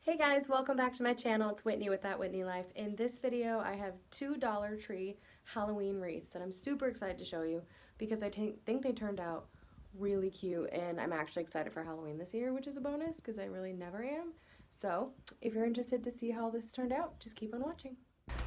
Hey guys, welcome back to my channel. It's Whitney with That Whitney Life. In this video, I have two Dollar Tree Halloween wreaths that I'm super excited to show you because I think they turned out really cute, and I'm actually excited for Halloween this year, which is a bonus because I really never am. So if you're interested to see how this turned out, just keep on watching.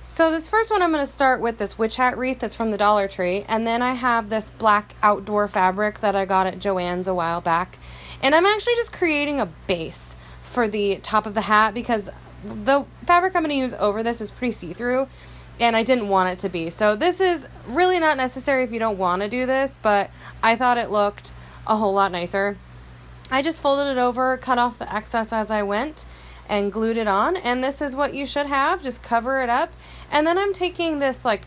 So this first one, I'm going to start with this witch hat wreath that's from the Dollar Tree, and then I have this black outdoor fabric that I got at Joann's a while back, and I'm actually just creating a base for the top of the hat because the fabric I'm going to use over this is pretty see-through, and I didn't want it to be. So this is really not necessary if you don't want to do this, but I thought it looked a whole lot nicer. I just folded it over, cut off the excess as I went, and glued it on, and this is what you should have. Just cover it up, and then I'm taking this, like,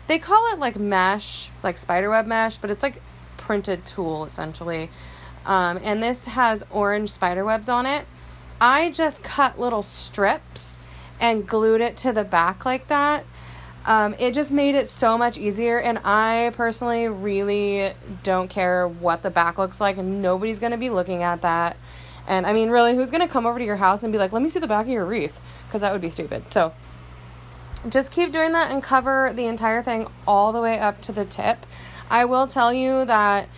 they call it like mesh, like spiderweb mesh, but it's like printed tulle essentially, and this has orange spiderwebs on it. I just cut little strips and glued it to the back like that. It just made it so much easier, and I personally really don't care what the back looks like, and nobody's going to be looking at that. And I mean, really, who's going to come over to your house and be like, let me see the back of your wreath? Because that would be stupid. So just keep doing that and cover the entire thing all the way up to the tip. I will tell you that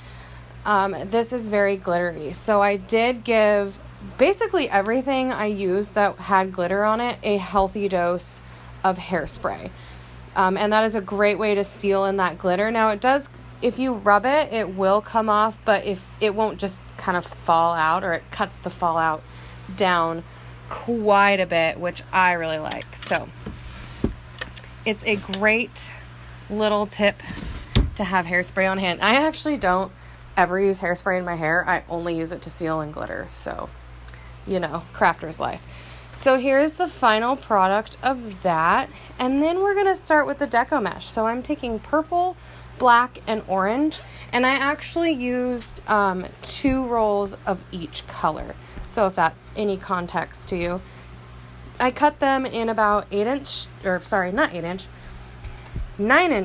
this is very glittery. So I did give basically everything I used that had glitter on it a healthy dose of hairspray. And that is a great way to seal in that glitter. Now it does, if you rub it, it will come off, but if it won't just kind of fall out, or it cuts the fallout down quite a bit, which I really like. So it's a great little tip to have hairspray on hand. I actually don't ever use hairspray in my hair. I only use it to seal in glitter. So, you know, crafter's life. So here's the final product of that. And then we're going to start with the deco mesh. So I'm taking purple, black, and orange. And I actually used 2 rolls of each color. So if that's any context to you. I cut them in about 9-inch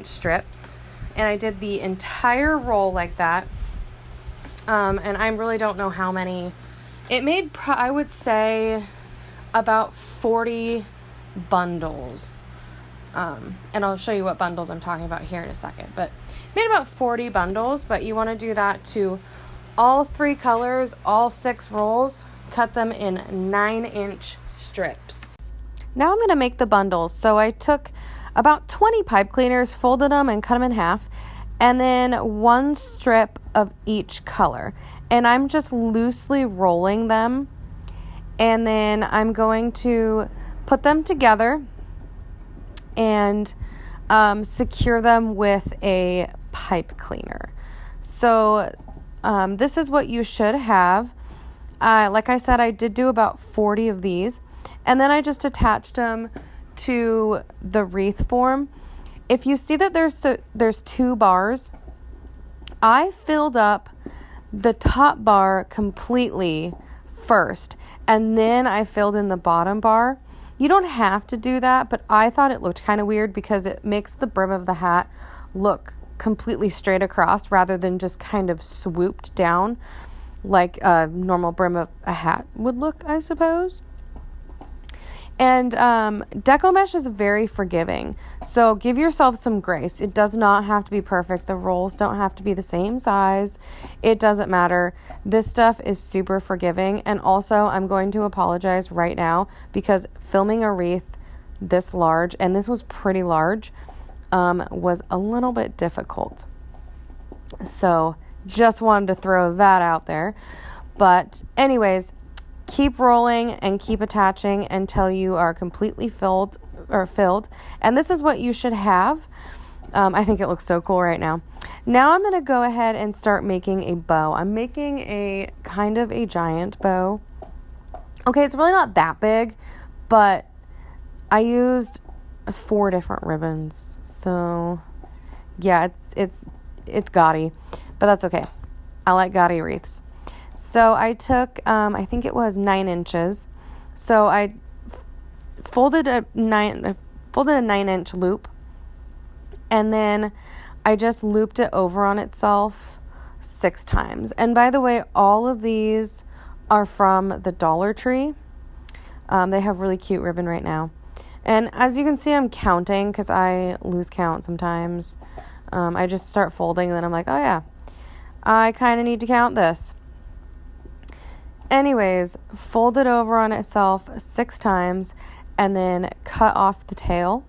strips. And I did the entire roll like that. And I really don't know how many. It made, I would say, about 40 bundles. And I'll show you what bundles I'm talking about here in a second. But made about 40 bundles, but you want to do that to all 3 colors, all 6 rolls. Cut them in 9-inch strips. Now I'm going to make the bundles. So I took about 20 pipe cleaners, folded them, and cut them in half. And then 1 strip of each color. And I'm just loosely rolling them. And then I'm going to put them together and secure them with a pipe cleaner. So this is what you should have. Like I said, I did do about 40 of these. And then I just attached them to the wreath form. If you see that there's 2 bars, I filled up the top bar completely first, and then I filled in the bottom bar. You don't have to do that, but I thought it looked kind of weird because it makes the brim of the hat look completely straight across rather than just kind of swooped down like a normal brim of a hat would look, I suppose. And deco mesh is very forgiving, so give yourself some grace. It does not have to be perfect. The rolls don't have to be the same size. It doesn't matter. This stuff is super forgiving. And also, I'm going to apologize right now because filming a wreath this large, and this was pretty large, was a little bit difficult. So just wanted to throw that out there. But anyways, keep rolling and keep attaching until you are completely filled. And this is what you should have. I think it looks so cool right now. Now I'm going to go ahead and start making a bow. I'm making a kind of a giant bow. Okay, it's really not that big, but I used 4 different ribbons. So yeah, it's gaudy, but that's okay. I like gaudy wreaths. So I took, I think it was 9 inches. So I folded a 9-inch loop, and then I just looped it over on itself 6 times. And by the way, all of these are from the Dollar Tree. They have really cute ribbon right now. And as you can see, I'm counting because I lose count sometimes. I just start folding and then I'm like, oh yeah, I kind of need to count this. Anyways, fold it over on itself 6 times and then cut off the tail.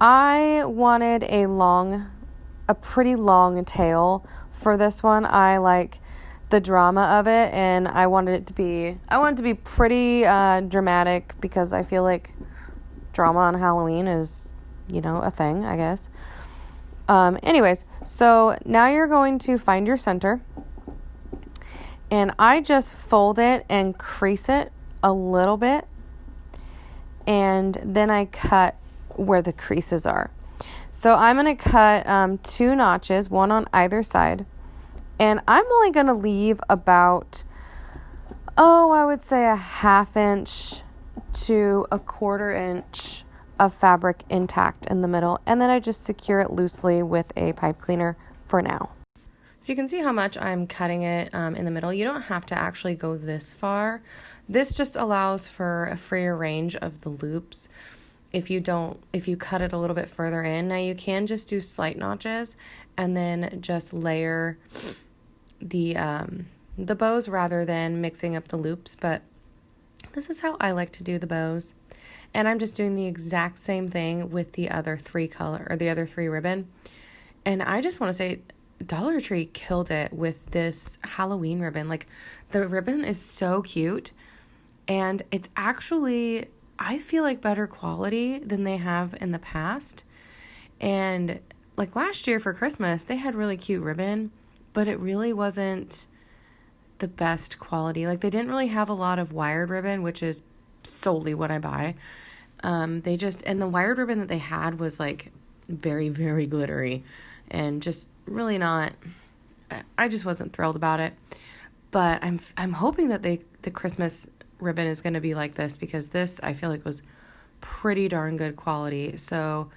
I wanted a pretty long tail for this one. I like the drama of it, and I wanted it to be pretty dramatic, because I feel like drama on Halloween is, a thing, I guess. Anyways, so now you're going to find your center, and I just fold it and crease it a little bit, and then I cut where the creases are. So I'm going to cut 2 notches, one on either side, and I'm only going to leave about, I would say a 1/2 inch to a 1/4 inch of fabric intact in the middle, and then I just secure it loosely with a pipe cleaner for now. So you can see how much I'm cutting it in the middle. You don't have to actually go this far. This just allows for a freer range of the loops if you cut it a little bit further in. Now you can just do slight notches and then just layer the bows rather than mixing up the loops, but this is how I like to do the bows. And I'm just doing the exact same thing with the other 3 ribbon. And I just want to say Dollar Tree killed it with this Halloween ribbon. Like, the ribbon is so cute, and it's actually, I feel like, better quality than they have in the past. And like last year for Christmas, they had really cute ribbon, but it really wasn't the best quality. Like, they didn't really have a lot of wired ribbon, which is solely what I buy. And the wired ribbon that they had was like very, very glittery and just really not, I just wasn't thrilled about it. But I'm hoping that the Christmas ribbon is going to be like this, because this, I feel like, was pretty darn good quality. So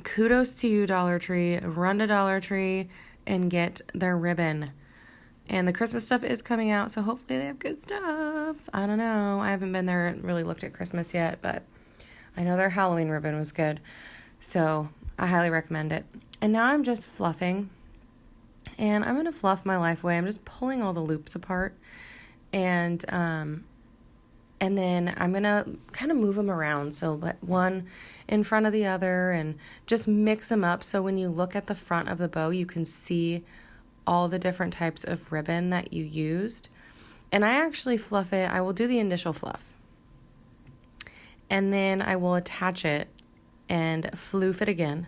kudos to you, Dollar Tree. Run to Dollar Tree and get their ribbon. And the Christmas stuff is coming out, so hopefully they have good stuff. I don't know. I haven't been there and really looked at Christmas yet, but I know their Halloween ribbon was good. So I highly recommend it. And now I'm just fluffing. And I'm going to fluff my life away. I'm just pulling all the loops apart. And then I'm going to kind of move them around. So let one in front of the other and just mix them up. So when you look at the front of the bow, you can see all the different types of ribbon that you used. And I actually fluff it. I will do the initial fluff, and then I will attach it and floof it again.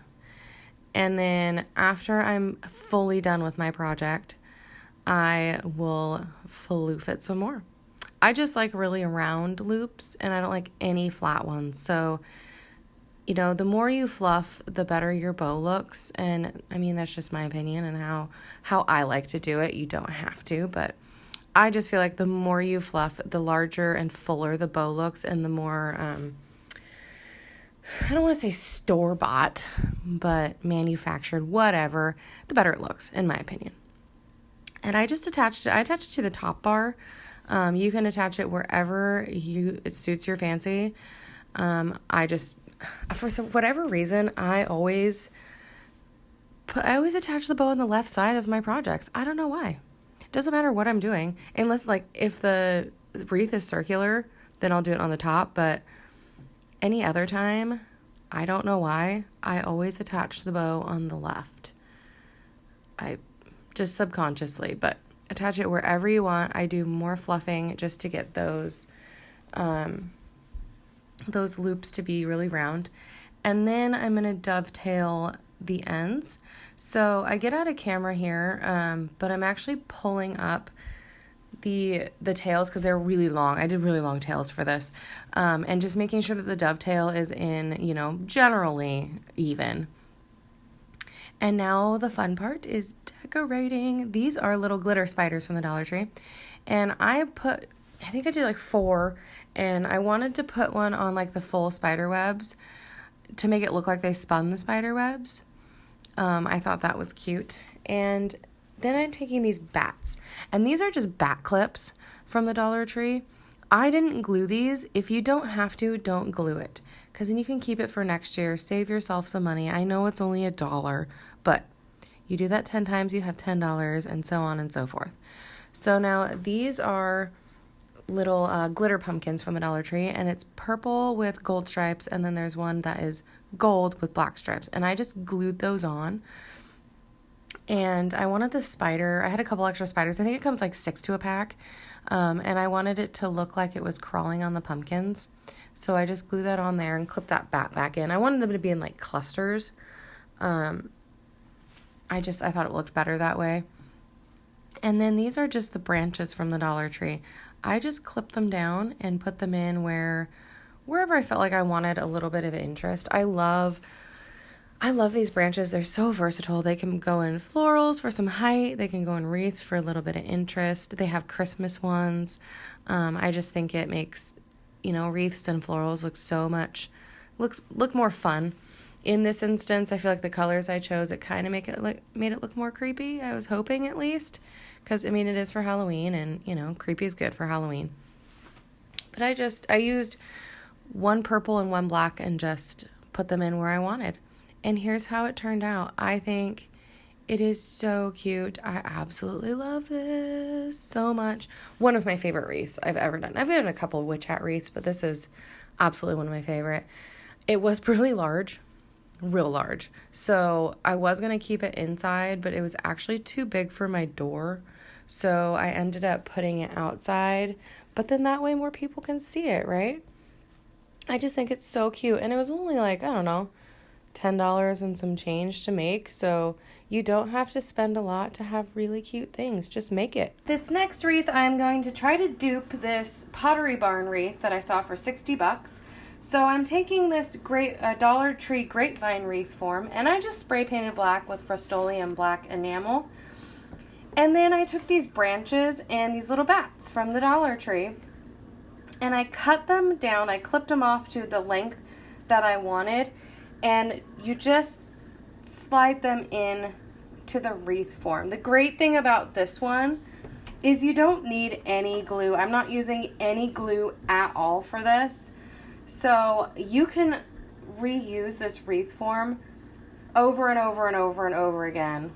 And then after I'm fully done with my project, I will floof it some more. I just like really round loops, and I don't like any flat ones. So, the more you fluff, the better your bow looks. And I mean, that's just my opinion and how I like to do it. You don't have to, but I just feel like the more you fluff, the larger and fuller the bow looks, and the more, I don't want to say store-bought, but manufactured, whatever, the better it looks, in my opinion. And I just attached it. I attached it to the top bar. You can attach it wherever it suits your fancy. For whatever reason, I always attach the bow on the left side of my projects. I don't know why. It doesn't matter what I'm doing, unless, like, if the wreath is circular, then I'll do it on the top. But any other time, I don't know why, I always attach the bow on the left. I just subconsciously, but attach it wherever you want. I do more fluffing just to get those loops to be really round. And then I'm going to dovetail the ends. So I get out of camera here, but I'm actually pulling up the tails because they're really long. I did really long tails for this. And just making sure that the dovetail is in, generally even. And now the fun part is decorating. These are little glitter spiders from the Dollar Tree. And I think I did like 4, and I wanted to put one on like the full spider webs to make it look like they spun the spider webs. I thought that was cute. And then I'm taking these bats, and these are just bat clips from the Dollar Tree. I didn't glue these. If you don't have to, don't glue it, because then you can keep it for next year. Save yourself some money. I know it's only $1, but you do that 10 times, you have $10, and so on and so forth. So now these are little glitter pumpkins from the Dollar Tree, and it's purple with gold stripes, and then there's one that is gold with black stripes, and I just glued those on. And I wanted the spider. I had a couple extra spiders. I think it comes like 6 to a pack. And I wanted it to look like it was crawling on the pumpkins. So I just glued that on there and clipped that bat back in. I wanted them to be in like clusters. I thought it looked better that way. And then these are just the branches from the Dollar Tree. I just clipped them down and put them in wherever I felt like I wanted a little bit of interest. I love these branches. They're so versatile. They can go in florals for some height. They can go in wreaths for a little bit of interest. They have Christmas ones. I just think it makes, wreaths and florals look more fun. In this instance, I feel like the colors I chose, it kind of made it look more creepy. I was hoping, at least, because it is for Halloween, and creepy is good for Halloween. But I used one purple and one black and just put them in where I wanted. And here's how it turned out. I think it is so cute. I absolutely love this so much. One of my favorite wreaths I've ever done. I've done a couple of witch hat wreaths, but this is absolutely one of my favorite. It was really large, real large. So I was going to keep it inside, but it was actually too big for my door. So I ended up putting it outside, but then that way more people can see it, right? I just think it's so cute. And it was only like, I don't know, $10 and some change to make, so you don't have to spend a lot to have really cute things. Just make it. This next wreath, I'm going to try to dupe this Pottery Barn wreath that I saw for $60. So I'm taking this Dollar Tree grapevine wreath form, and I just spray painted black with Rust-Oleum black enamel. And then I took these branches and these little bats from the Dollar Tree, and I cut them down. I clipped them off to the length that I wanted. And you just slide them in to the wreath form. The great thing about this one is you don't need any glue. I'm not using any glue at all for this. So you can reuse this wreath form over and over and over and over again.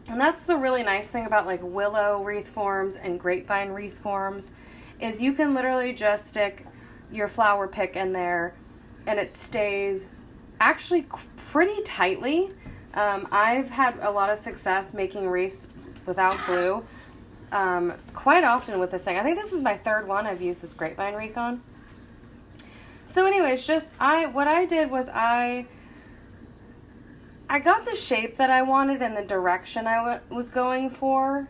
And that's the really nice thing about like willow wreath forms and grapevine wreath forms, is you can literally just stick your flower pick in there and it stays actually pretty tightly. I've had a lot of success making wreaths without glue quite often with this thing. I think this is my third one I've used this grapevine wreath on. So anyways, what I did was I got the shape that I wanted and the direction I was going for,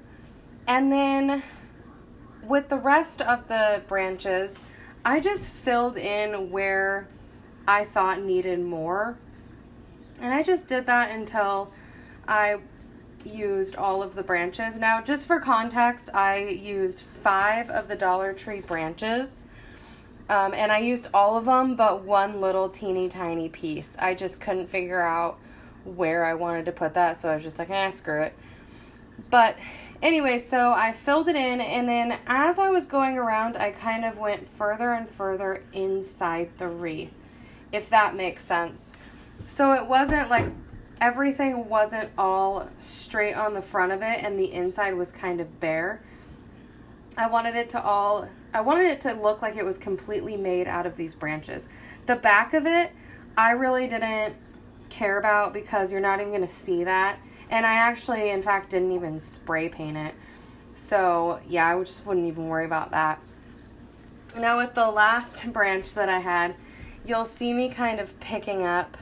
and then with the rest of the branches, I just filled in where I thought needed more. And I just did that until I used all of the branches. Now, just for context, I used 5 of the Dollar Tree branches. And I used all of them but one little teeny tiny piece. I just couldn't figure out where I wanted to put that, so I was just like, screw it. But anyway, so I filled it in, and then as I was going around, I kind of went further and further inside the wreath, if that makes sense. So it wasn't like everything wasn't all straight on the front of it and the inside was kind of bare. I wanted it to look like it was completely made out of these branches. The back of it, I really didn't care about because you're not even going to see that. And I actually, in fact, didn't even spray paint it. So, yeah, I just wouldn't even worry about that. Now, with the last branch that I had, you'll see me kind of picking up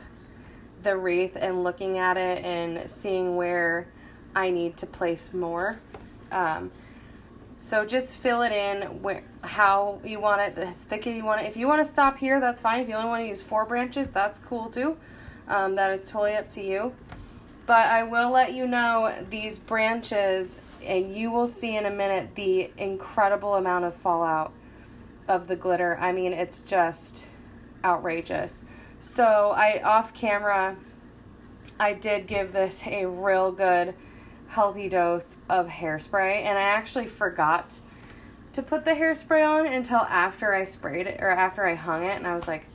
the wreath and looking at it and seeing where I need to place more. So just fill it in how you want it, as thick as you want it. If you want to stop here, that's fine. If you only want to use 4 branches, that's cool too. That is totally up to you. But I will let you know these branches, and you will see in a minute the incredible amount of fallout of the glitter. I mean, it's just outrageous. So off camera, I did give this a real good healthy dose of hairspray, and I actually forgot to put the hairspray on until after I sprayed it, or after I hung it, and I was like,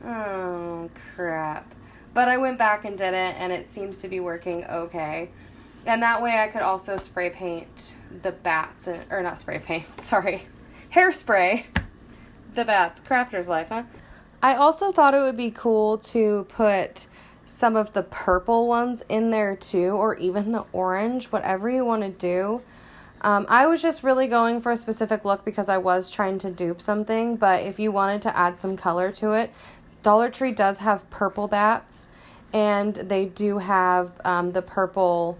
oh, crap. But I went back and did it, and it seems to be working okay. And that way I could also spray paint the bats, or not spray paint, sorry, hairspray the bats. Crafter's life, huh? I also thought it would be cool to put some of the purple ones in there too, or even the orange, whatever you want to do. I was just really going for a specific look because I was trying to dupe something, but if you wanted to add some color to it, Dollar Tree does have purple bats, and they do have the purple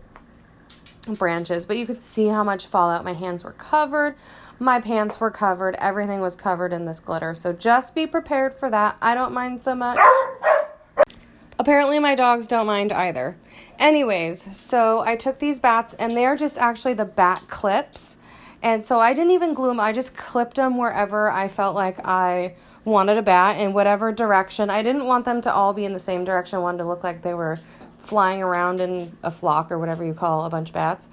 branches, but you could see how much fallout. My hands were covered, my pants were covered, everything was covered in this glitter, so just be prepared for that. I don't mind so much. Apparently my dogs don't mind either. Anyways, so I took these bats, and they're just actually the bat clips, and so I didn't even glue them. I just clipped them wherever I felt like I wanted a bat, in whatever direction. I didn't want them to all be in the same direction. I wanted to look like they were flying around in a flock, or whatever you call a bunch of bats.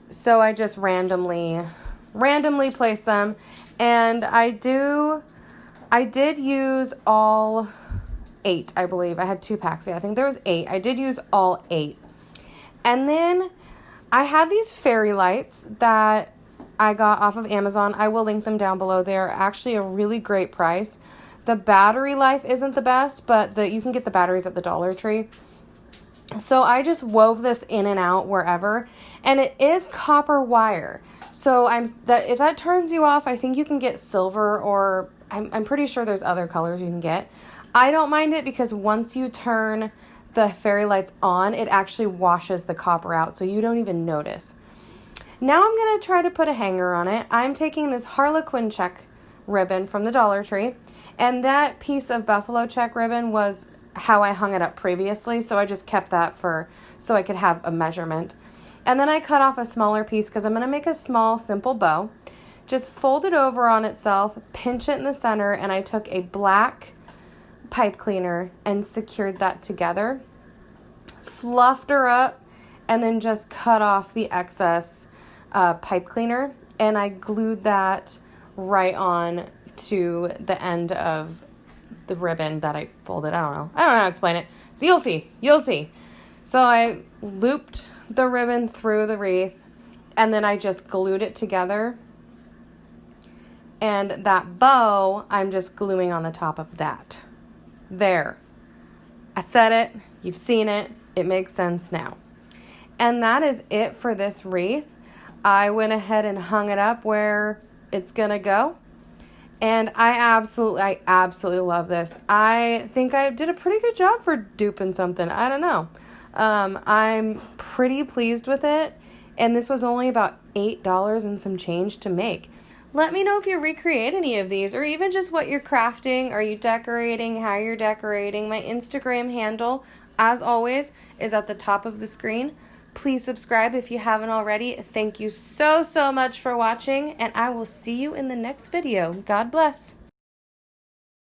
So I just randomly placed them, and I did use all 8, I believe. I had 2 packs. Yeah, I think there was 8. I did use all 8. And then I had these fairy lights that I got off of Amazon. I will link them down below. They're actually a really great price. The battery life isn't the best, but you can get the batteries at the Dollar Tree. So I just wove this in and out wherever, and it is copper wire. So if that turns you off, I think you can get silver, or I'm pretty sure there's other colors you can get. I don't mind it because once you turn the fairy lights on, it actually washes the copper out, so you don't even notice. Now I'm going to try to put a hanger on it. I'm taking this Harlequin check ribbon from the Dollar Tree, and that piece of buffalo check ribbon was how I hung it up previously, so I just kept that so I could have a measurement. And then I cut off a smaller piece because I'm going to make a small, simple bow. Just fold it over on itself, pinch it in the center, and I took a black pipe cleaner and secured that together, fluffed her up, and then just cut off the excess pipe cleaner, and I glued that right on to the end of the ribbon that I folded. I don't know how to explain it. So you'll see. So I looped the ribbon through the wreath, and then I just glued it together, and that bow I'm just gluing on the top of that. There. I said it. You've seen it. It makes sense now. And that is it for this wreath. I went ahead and hung it up where it's gonna go. And I absolutely love this. I think I did a pretty good job for duping something. I don't know. I'm pretty pleased with it. And this was only about $8 and some change to make. Let me know if you recreate any of these, or even just what you're crafting. Are you decorating? How you're decorating? My Instagram handle, as always, is at the top of the screen. Please subscribe if you haven't already. Thank you so much for watching, and I will see you in the next video. God bless.